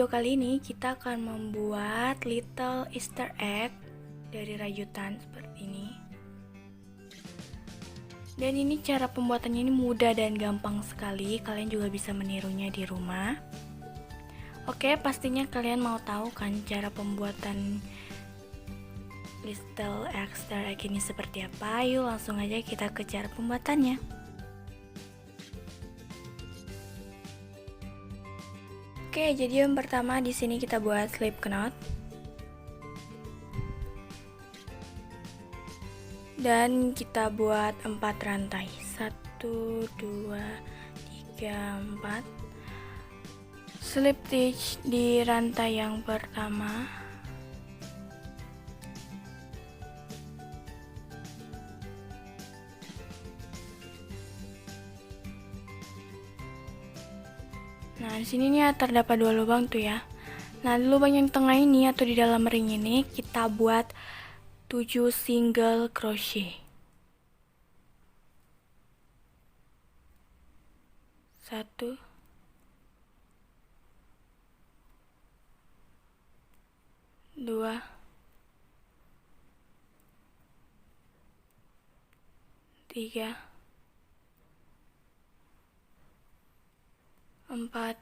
video kali ini kita akan membuat little Easter egg dari rajutan seperti ini. Dan ini cara pembuatannya ini mudah dan gampang sekali, kalian juga bisa menirunya di rumah. Oke, pastinya kalian mau tahu kan cara pembuatan little Easter egg ini seperti apa? Yuk langsung aja kita ke cara pembuatannya. Oke, jadi yang pertama di sini kita buat slip knot. Dan kita buat 4 rantai. 1 2 3 4. Slip stitch di rantai yang pertama. Nah, di sini nih terdapat 2 lubang tuh ya. Nah, di lubang yang tengah ini atau di dalam ring ini kita buat 7 single crochet. 1 2 3 4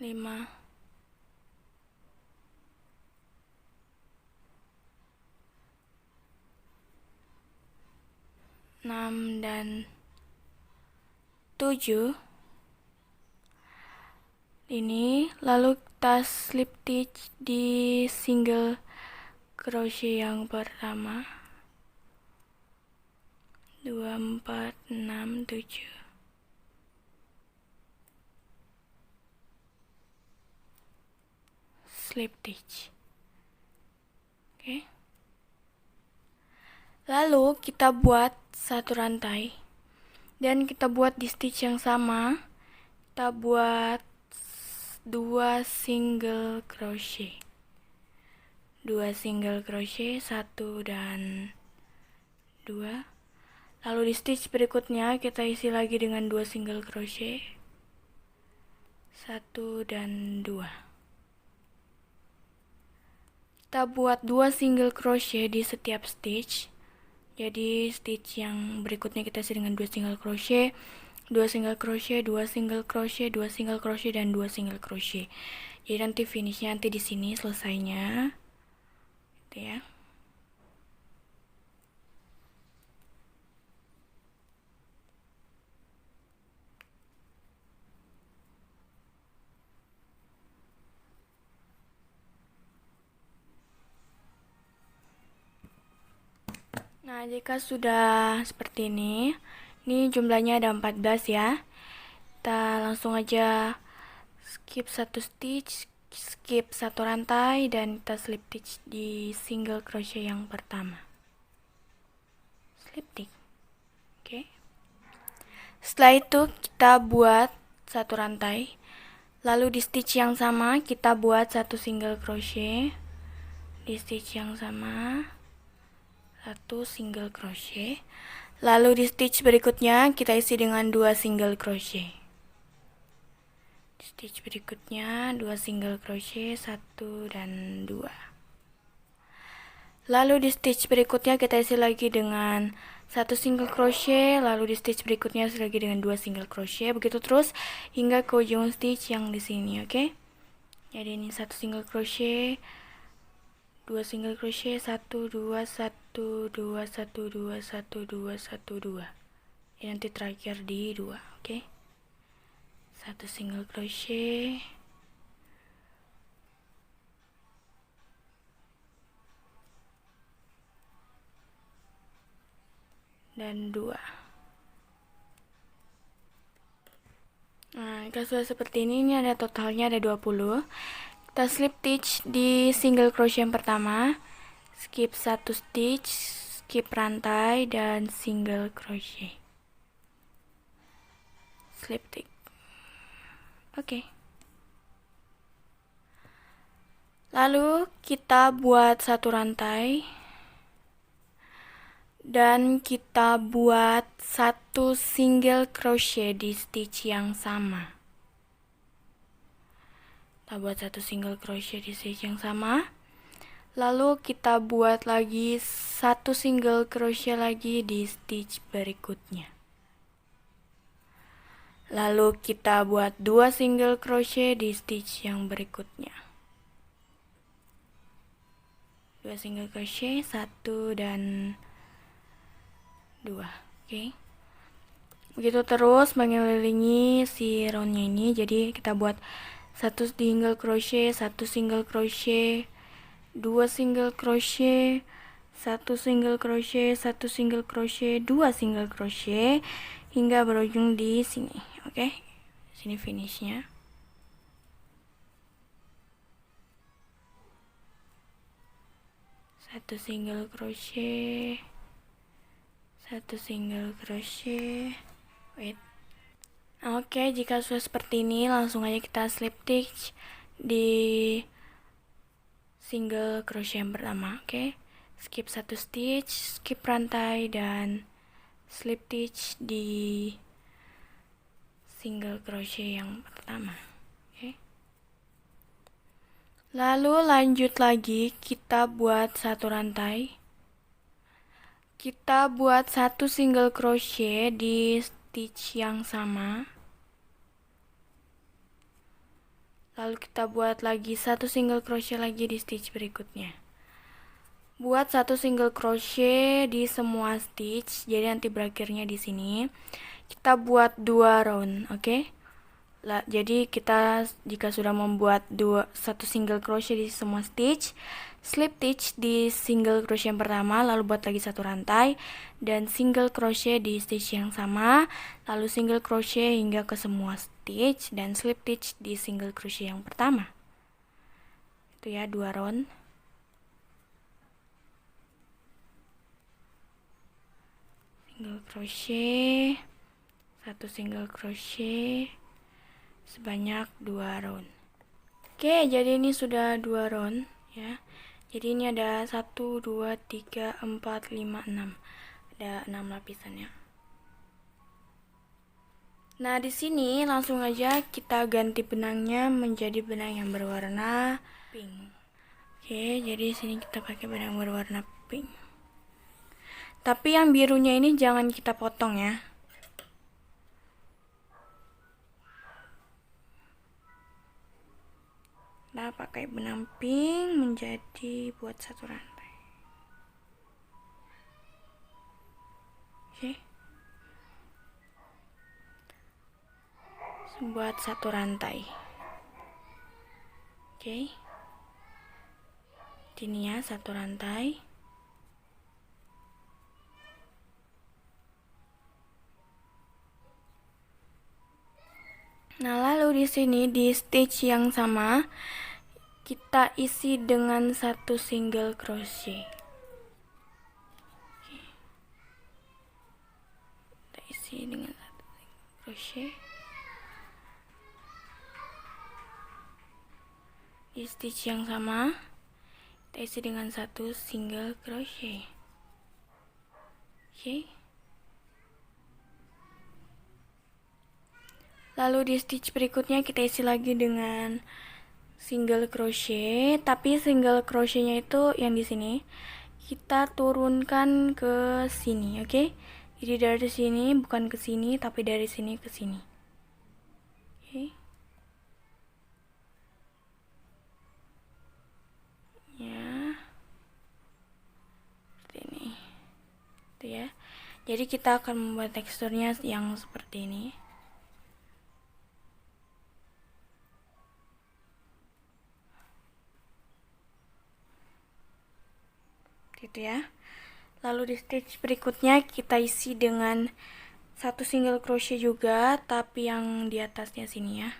5 6 dan 7 ini, lalu kita slip stitch di single crochet yang pertama. 2 4 6 7. Slip stitch. Oke. Lalu kita buat satu rantai dan kita buat di stitch yang sama. Kita buat 2 single crochet. 2 single crochet, 1 dan 2. Lalu di stitch berikutnya kita isi lagi dengan 2 single crochet. 1 dan 2. Kita buat 2 single crochet di setiap stitch. Jadi stitch yang berikutnya kita isi dengan 2 single crochet, 2 single crochet, 2 single crochet, 2 single crochet dan 2 single crochet. Jadi nanti finishnya nanti di sini selesainya. Gitu ya. Nah, jika sudah seperti ini jumlahnya ada 14 ya. Kita langsung aja skip satu stitch, skip satu rantai, dan kita slip stitch di single crochet yang pertama. Slip stitch. Oke. Setelah itu kita buat satu rantai. Lalu di stitch yang sama kita buat satu single crochet. Di stitch yang sama 1 single crochet. Lalu di stitch berikutnya kita isi dengan 2 single crochet. Di stitch berikutnya 2 single crochet, 1 dan 2. Lalu di stitch berikutnya kita isi lagi dengan 1 single crochet. Lalu di stitch berikutnya isi lagi dengan 2 single crochet. Begitu terus hingga ke ujung stitch yang di sini, oke? Jadi ini 1 single crochet, 2 single crochet, 1 2 1 2 1 2 1 2 1 2. Ini nanti terakhir di 2, oke? 1 single crochet, dan 2. Nah, jika sudah seperti ini ada totalnya ada 20. Kita slip stitch di single crochet yang pertama, skip satu stitch, skip rantai, dan single crochet. Slip stitch. Oke. Lalu kita buat satu rantai dan kita buat satu single crochet di stitch yang sama. kita buat satu single crochet di stitch yang sama, lalu kita buat lagi satu single crochet lagi di stitch berikutnya. Lalu kita buat 2 single crochet di stitch yang berikutnya. 2 single crochet, 1 dan 2. Oke. Begitu terus mengelilingi si roundnya ini. Jadi kita buat 1 single crochet, 1 single crochet, 2 single crochet, 1 single crochet, 1 single crochet, 2 single crochet hingga berujung di sini. Oke. Sini finishnya. Satu single crochet, 1 single crochet. Wait. Oke, jika sudah seperti ini, langsung aja kita slip stitch di single crochet yang pertama. Oke, skip 1 stitch, skip rantai, dan slip stitch di single crochet yang pertama. Oke, lalu lanjut lagi, kita buat 1 rantai. Kita buat 1 single crochet di stitch yang sama. Lalu kita buat lagi 1 single crochet lagi di stitch berikutnya. Buat 1 single crochet di semua stitch, jadi nanti berakhirnya di sini. Kita buat 2 round, oke? Jadi kita jika sudah membuat 1 single crochet di semua stitch, slip stitch di single crochet yang pertama, lalu buat lagi 1 rantai dan single crochet di stitch yang sama, lalu single crochet hingga ke semua stitch dan slip stitch di single crochet yang pertama. Itu ya, 2 round. Single crochet, 1 single crochet sebanyak 2 round. Oke, jadi ini sudah 2 round ya. Jadi ini ada 1, 2, 3, 4, 5, 6. Ada 6 lapisan ya. Nah, di sini langsung aja kita ganti benangnya menjadi benang yang berwarna pink. Oke, jadi sini kita pakai benang berwarna pink. Tapi yang birunya ini jangan kita potong ya. Nah, pakai benang pink menjadi buat 1 rantai. Oke. Buat 1 rantai. Oke. Ini ya, 1 rantai. Nah, lalu di sini di stitch yang sama kita isi dengan 1 single crochet. Oke. Kita isi dengan 1 single crochet. Di stitch yang sama kita isi dengan 1 single crochet. Oke. Lalu di stitch berikutnya kita isi lagi dengan single crochet, tapi single crochetnya itu yang di sini kita turunkan ke sini, oke? Jadi dari sini bukan ke sini, tapi dari sini ke sini. Oke. Ya. Seperti ini. Itu ya. Jadi kita akan membuat teksturnya yang seperti ini. Gitu ya. Lalu di stitch berikutnya kita isi dengan 1 single crochet juga, tapi yang di atasnya sini ya.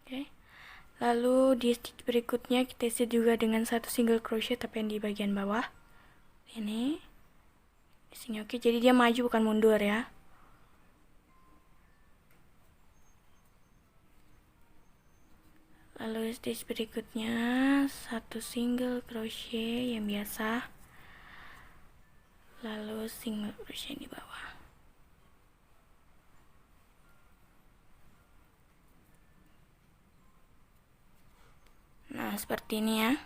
Oke. Lalu di stitch berikutnya kita isi juga dengan 1 single crochet, tapi yang di bagian bawah. Ini di sini, oke. Jadi dia maju bukan mundur ya. Lalu stitch berikutnya 1 single crochet yang biasa, lalu single crochet di bawah. Nah, seperti ini ya.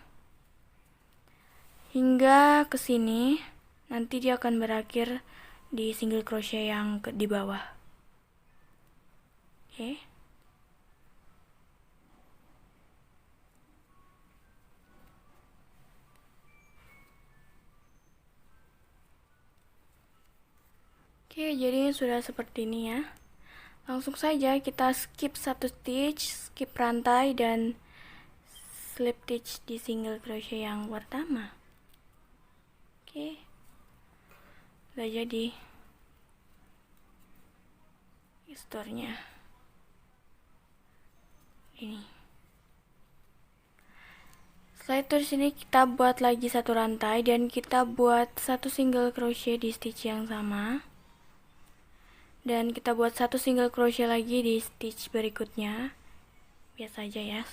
Hingga ke sini, nanti dia akan berakhir di single crochet yang di bawah. Oke. Oke, jadi sudah seperti ini ya. Langsung saja kita skip satu stitch, skip rantai, dan slip stitch di single crochet yang pertama. Oke, udah jadi gesturnya ini. Setelah itu di sini kita buat lagi satu rantai dan kita buat satu single crochet di stitch yang sama. Dan kita buat satu single crochet lagi di stitch berikutnya, biasa aja ya.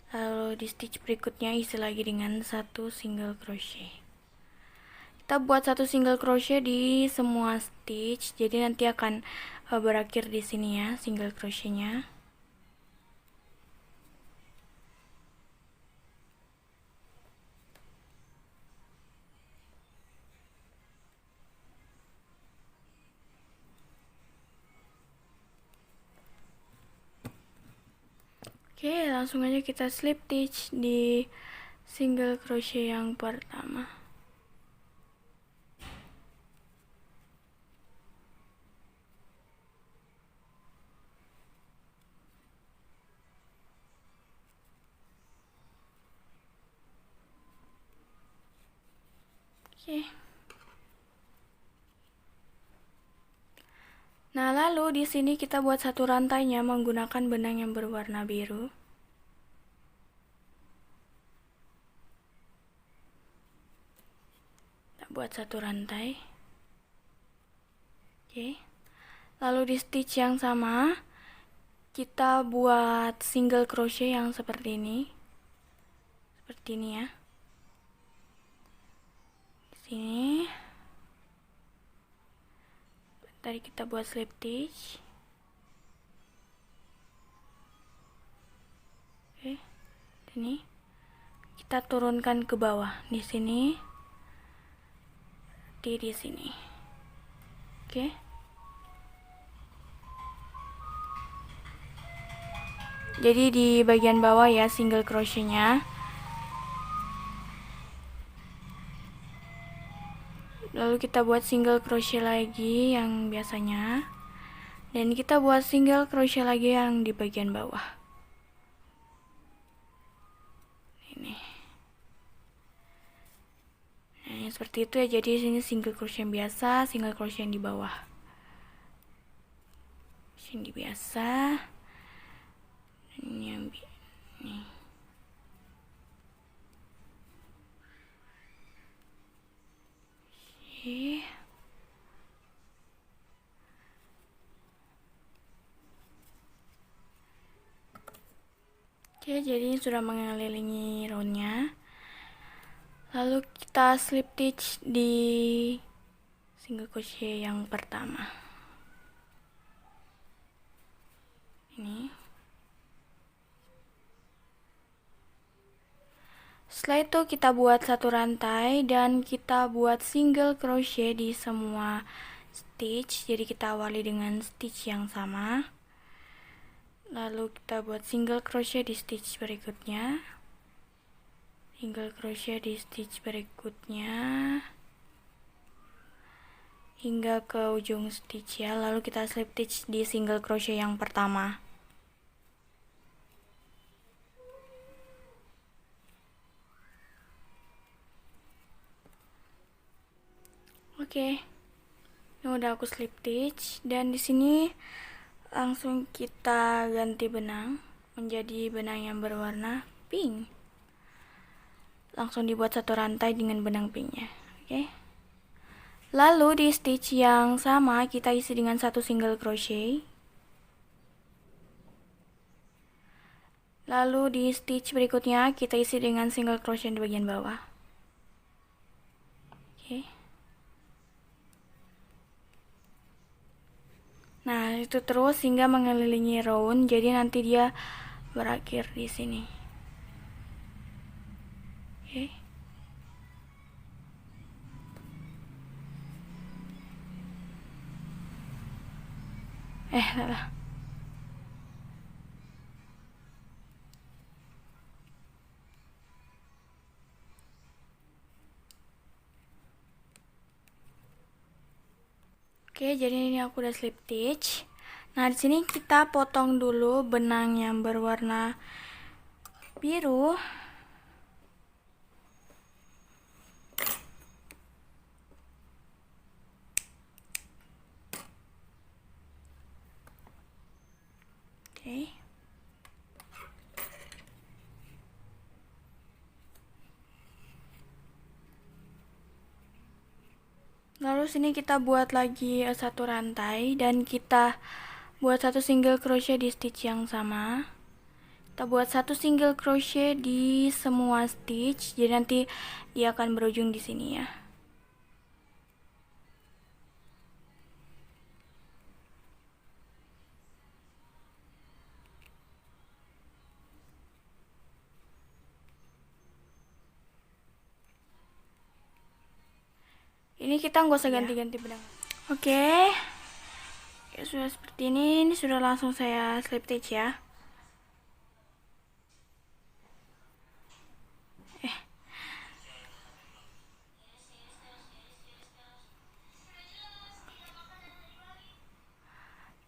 Lalu di stitch berikutnya isi lagi dengan satu single crochet. Kita buat satu single crochet di semua stitch, jadi nanti akan berakhir di sini ya single crochetnya. Oke, langsung aja kita slip stitch di single crochet yang pertama. Oke. Nah, lalu di sini kita buat satu rantainya menggunakan benang yang berwarna biru. Kita buat satu rantai. Oke. Lalu di stitch yang sama kita buat single crochet yang seperti ini. Seperti ini ya. Di sini. Tadi kita buat slip stitch. Oke. Ini kita turunkan ke bawah di sini. Di sini. Oke. Jadi di bagian bawah ya single crochetnya. Lalu kita buat single crochet lagi yang biasanya. Dan kita buat single crochet lagi yang di bagian bawah. Ini. Nah, seperti itu ya. Jadi sini single crochet yang biasa, single crochet yang di bawah. Sini biasa. Ini yang nih. Oke, jadi sudah mengelilingi roundnya. Lalu kita slip stitch di single crochet yang pertama. Ini. Setelah itu kita buat satu rantai dan kita buat single crochet di semua stitch. Jadi kita awali dengan stitch yang sama. Lalu kita buat single crochet di stitch berikutnya. Single crochet di stitch berikutnya. Hingga ke ujung stitch ya. Lalu kita slip stitch di single crochet yang pertama. Oke. Ini udah aku slip stitch dan di sini langsung kita ganti benang menjadi benang yang berwarna pink. Langsung dibuat satu rantai dengan benang pinknya. Oke. Lalu di stitch yang sama kita isi dengan satu single crochet. Lalu di stitch berikutnya kita isi dengan single crochet di bagian bawah. Oke. Nah, itu terus hingga mengelilingi round. Jadi nanti dia berakhir di sini. Oke. Salah. Oke, jadi ini aku udah slip stitch. Nah, di sini kita potong dulu benang yang berwarna biru. Oke. Lalu sini kita buat lagi satu rantai dan kita buat satu single crochet di stitch yang sama. Kita buat satu single crochet di semua stitch, jadi nanti dia akan berujung di sini ya. Ini kita nggak usah ganti-ganti benang. Oke. Ya, sudah seperti ini sudah langsung saya slip stitch ya.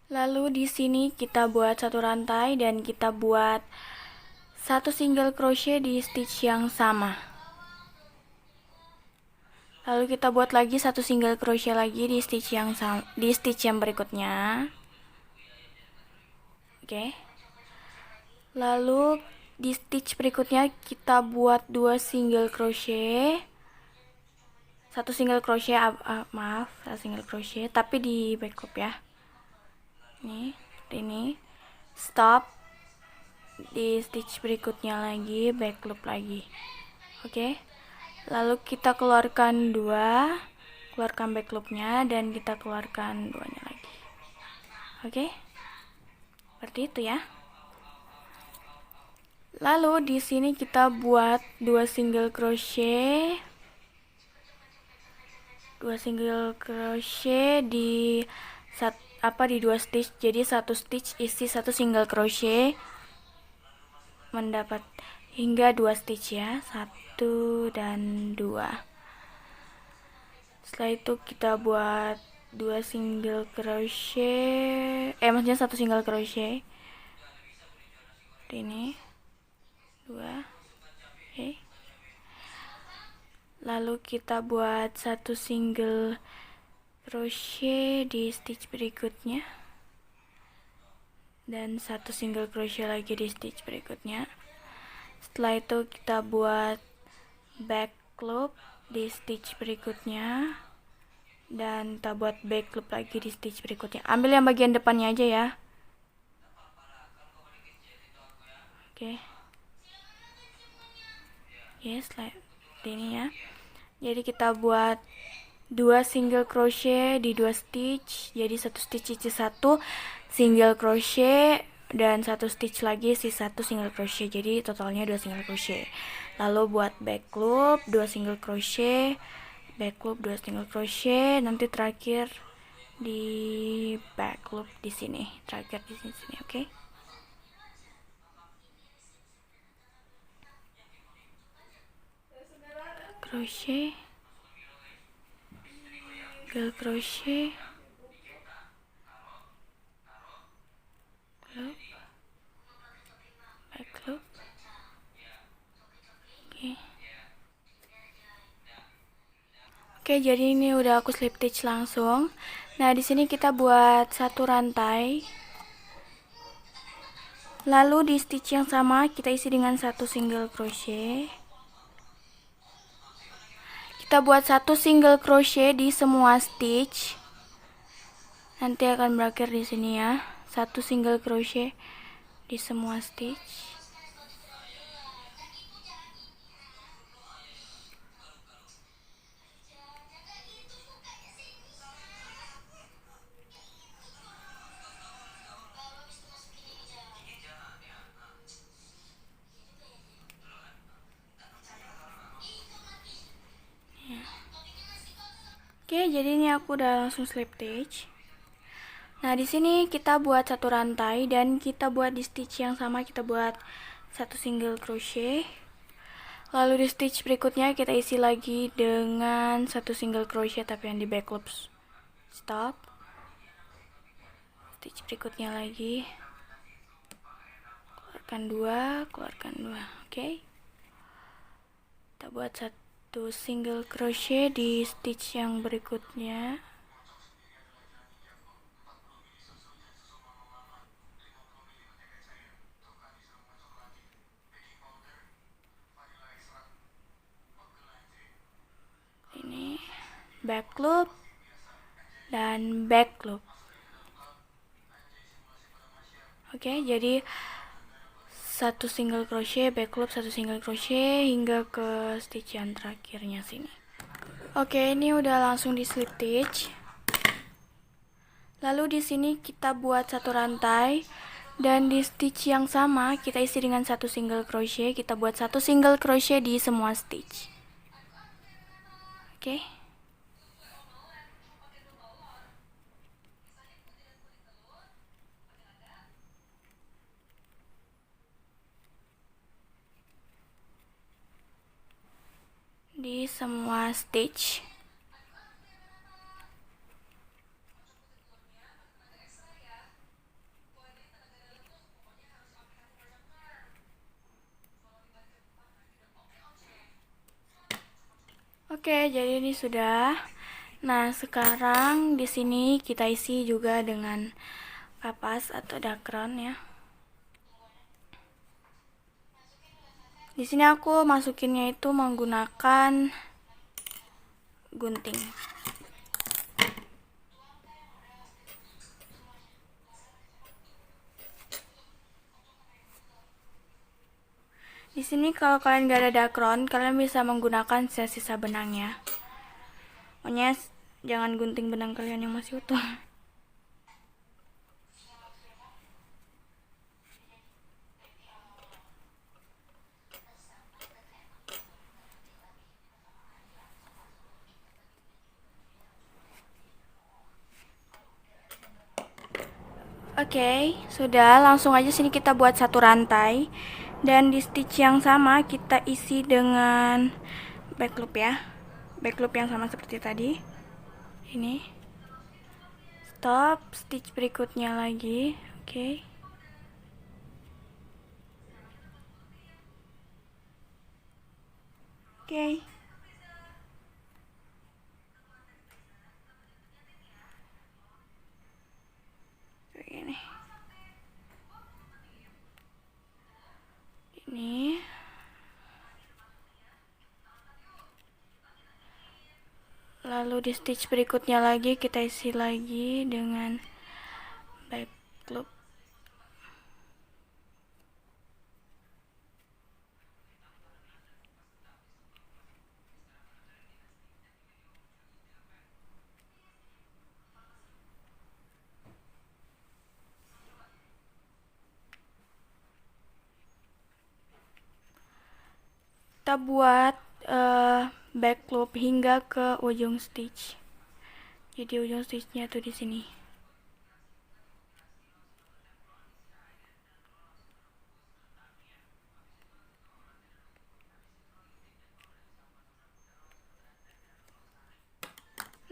Lalu di sini kita buat satu rantai dan kita buat satu single crochet di stitch yang sama. Lalu kita buat lagi satu single crochet lagi di stitch yang berikutnya. Oke. Lalu di stitch berikutnya kita buat dua single crochet. Satu single crochet, satu single crochet tapi di back loop ya. Ini stop, di stitch berikutnya lagi back loop lagi. Oke. Lalu kita keluarkan back loopnya dan kita keluarkan duanya lagi. Oke. Seperti itu ya. Lalu di sini kita buat dua single crochet di dua stitch. Jadi satu stitch isi satu single crochet, mendapat hingga dua stitch ya, 1 dan 2. Setelah itu kita buat dua single crochet, maksudnya satu single crochet ini 2. Oke. Lalu kita buat satu single crochet di stitch berikutnya dan satu single crochet lagi di stitch berikutnya. Setelah itu kita buat back loop di stitch berikutnya dan kita buat back loop lagi di stitch berikutnya. Ambil yang bagian depannya aja ya. Oke. Setelah ini ya. Jadi kita buat dua single crochet di dua stitch, jadi satu stitch isi satu single crochet dan satu stitch lagi isi satu single crochet, jadi totalnya 2 single crochet. Lalu buat back loop 2 single crochet, back loop 2 single crochet, nanti terakhir di back loop di sini, terakhir di sini. Oke. Crochet, single crochet, loop, back loop. Oke, jadi ini udah aku slip stitch langsung. Nah, di sini kita buat satu rantai. Lalu di stitch yang sama kita isi dengan satu single crochet. Kita buat satu single crochet di semua stitch. Nanti akan berakhir di sini ya. Satu single crochet di semua stitch. jadi ini aku udah langsung slip stitch. Nah, di sini kita buat satu rantai dan kita buat di stitch yang sama, kita buat satu single crochet. Lalu di stitch berikutnya kita isi lagi dengan satu single crochet tapi yang di back loop stop. Stitch berikutnya lagi. Keluarkan dua, oke. Kita buat satu single crochet di stitch yang berikutnya. Ini back loop dan back loop. Oke, jadi satu single crochet, back loop, satu single crochet hingga ke stitch yang terakhirnya sini. Oke, ini udah langsung di slip stitch. Lalu di sini kita buat satu rantai dan di stitch yang sama kita isi dengan satu single crochet. Kita buat satu single crochet di semua stitch. Oke. Di semua stitch. Oke, jadi ini sudah. Nah, sekarang di sini kita isi juga dengan kapas atau dakron ya. Di sini aku masukinnya itu menggunakan gunting. Di sini kalau kalian gak ada dakron, kalian bisa menggunakan sisa benang ya. Pokoknya jangan gunting benang kalian yang masih utuh. Oke, sudah. Langsung aja sini kita buat satu rantai dan di stitch yang sama kita isi dengan back loop ya. Back loop yang sama seperti tadi. Ini. Stop, stitch berikutnya lagi. Oke. Oke. Begini. Ini. Lalu di stitch berikutnya lagi kita isi lagi dengan back loop. Kita buat back loop hingga ke ujung stitch. Jadi ujung stitchnya tuh di sini.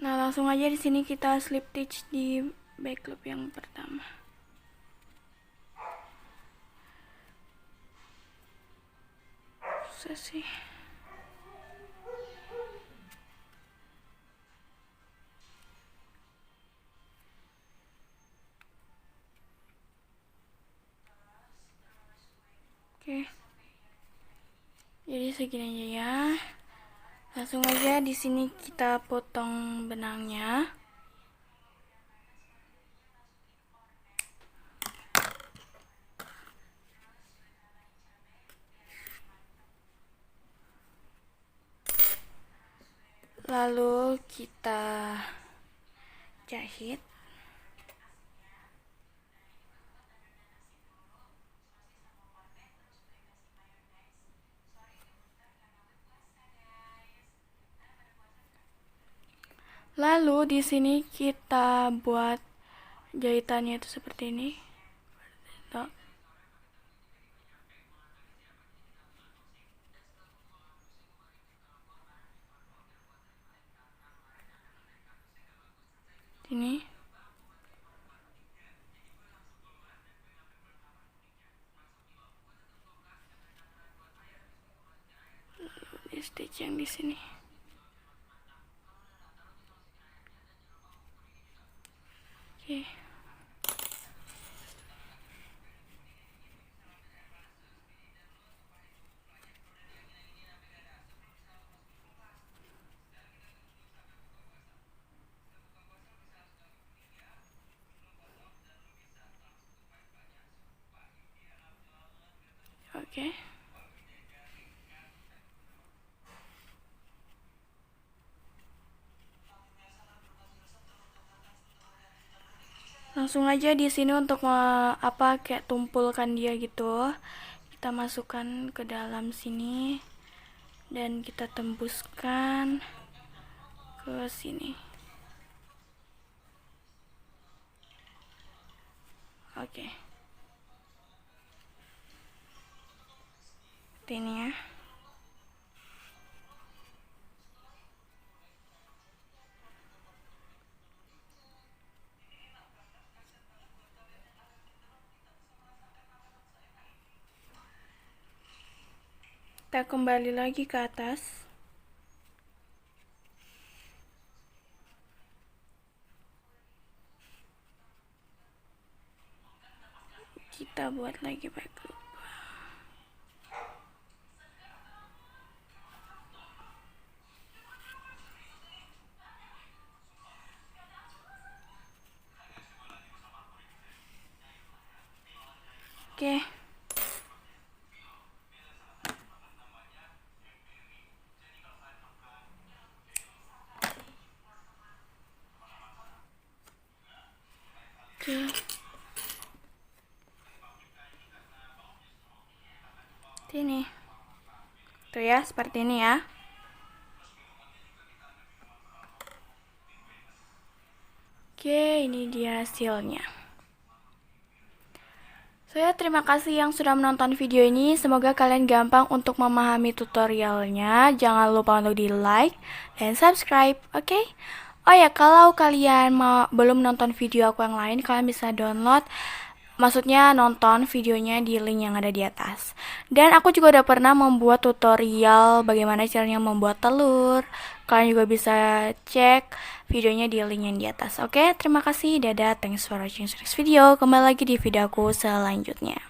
Nah, langsung aja di sini kita slip stitch di back loop yang pertama. Susah sih. Oke. Jadi segini aja ya. Langsung aja di sini kita potong benangnya. Lalu kita jahit. Lalu di sini kita buat jahitannya itu seperti ini. Tuh. Ini. Di stitch yang di sini. Oke. Oke. Langsung aja di sini untuk kayak tumpulkan dia gitu. Kita masukkan ke dalam sini dan kita tembuskan ke sini. Oke. Ini ya. Kita kembali lagi ke atas. Kita buat lagi back loop. Oke. Oke. Ini. Tuh ya, seperti ini ya. Oke, ini dia hasilnya. Saya terima kasih yang sudah menonton video ini. Semoga kalian gampang untuk memahami tutorialnya. Jangan lupa untuk di like dan subscribe, oke? Oh ya, kalau kalian belum nonton video aku yang lain, kalian bisa download, maksudnya nonton videonya di link yang ada di atas. Dan aku juga udah pernah membuat tutorial bagaimana caranya membuat telur. Kalian juga bisa cek videonya di link yang di atas. Oke, terima kasih. Dadah. Thanks for watching this video. Kembali lagi di video aku selanjutnya.